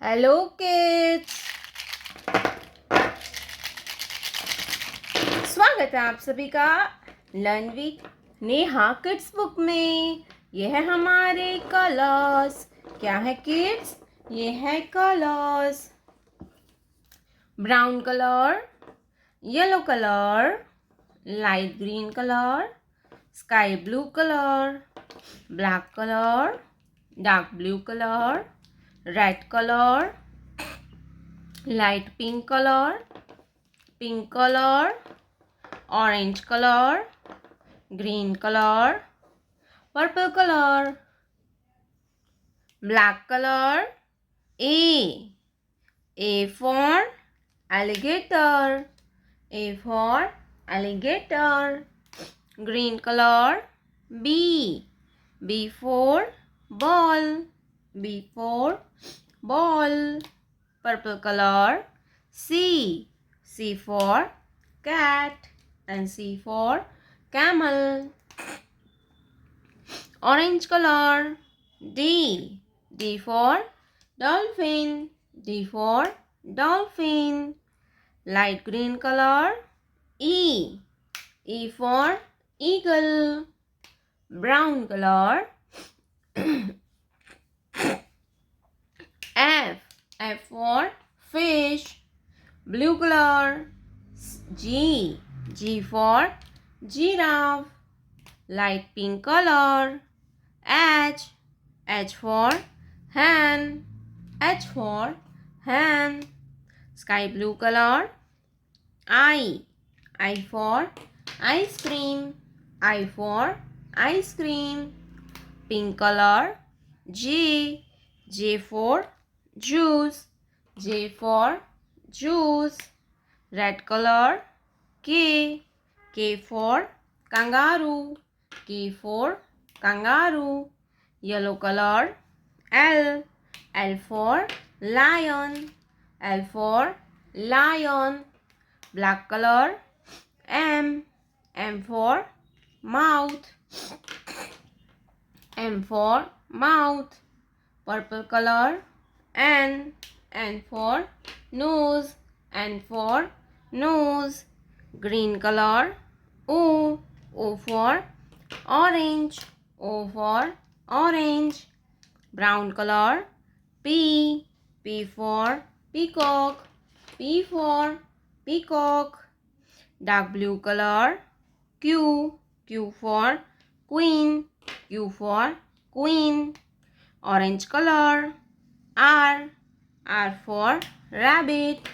Hello kids, स्वागत है आप सभी का learn with Neha kids book में। ये है हमारे कलर्स। क्या है किड्स? ये है colours. Brown colour, yellow colour, light green colour, sky blue colour, black colour, dark blue colour, red colour, light pink colour, orange colour, green colour, purple colour, black colour. A for alligator, A for alligator. Green color. B for ball, B for ball. Purple color. C for cat and C for camel. Orange color. D for dolphin, D for dolphin. Light green color. E for eagle. Brown color. F for fish. Blue color. G for giraffe. Light pink color. H for hen, H for hen. Sky blue color. I for ice cream, I for ice cream. Pink color. J for juice, J for juice. Red color. K for kangaroo, K for kangaroo. Yellow color. L for lion, L for lion. Black color. M for mouth, M for mouth. Purple color. N for nose, N for nose. Green color. O for orange, O for orange. Brown color. P for peacock, P for peacock. Dark blue color. Q for queen, Q for queen. Orange color. R for rabbit,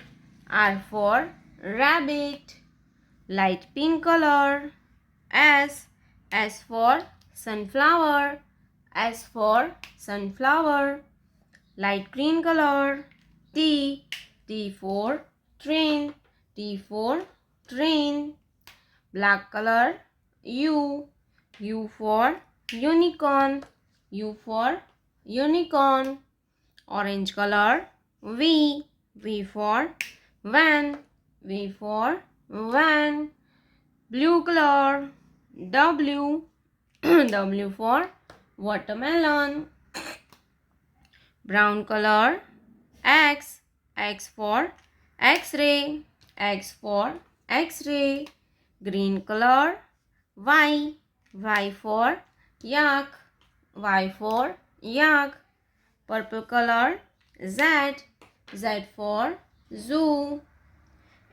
R for rabbit. Light pink color. S for sunflower, S for sunflower. Light green color. T for train, T for train. Black color. U for unicorn, U for unicorn. Orange color. V for van, V for van. Blue color. W for watermelon. Brown color. X for x-ray, X for x-ray. Green color. Y for yak, Y for yak. Purple color. Z for zoo.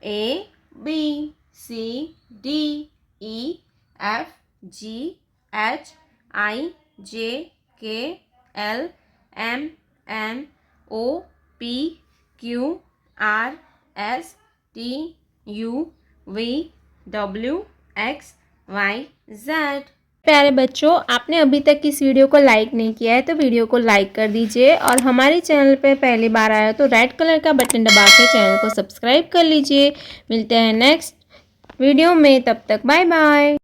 A B C D E F G H I J K L M N O P Q R S T U V W X Y Z। प्यारे बच्चों, आपने अभी तक इस video को like नहीं किया है तो वीडियो को लाइक कर दीजिए और हमारे चैनल पे पहली बार आया तो रेड कलर का बटन दबा के चैनल को सब्सक्राइब कर लीजिए। मिलते हैं नेक्स्ट वीडियो में, तब तक बाय बाय।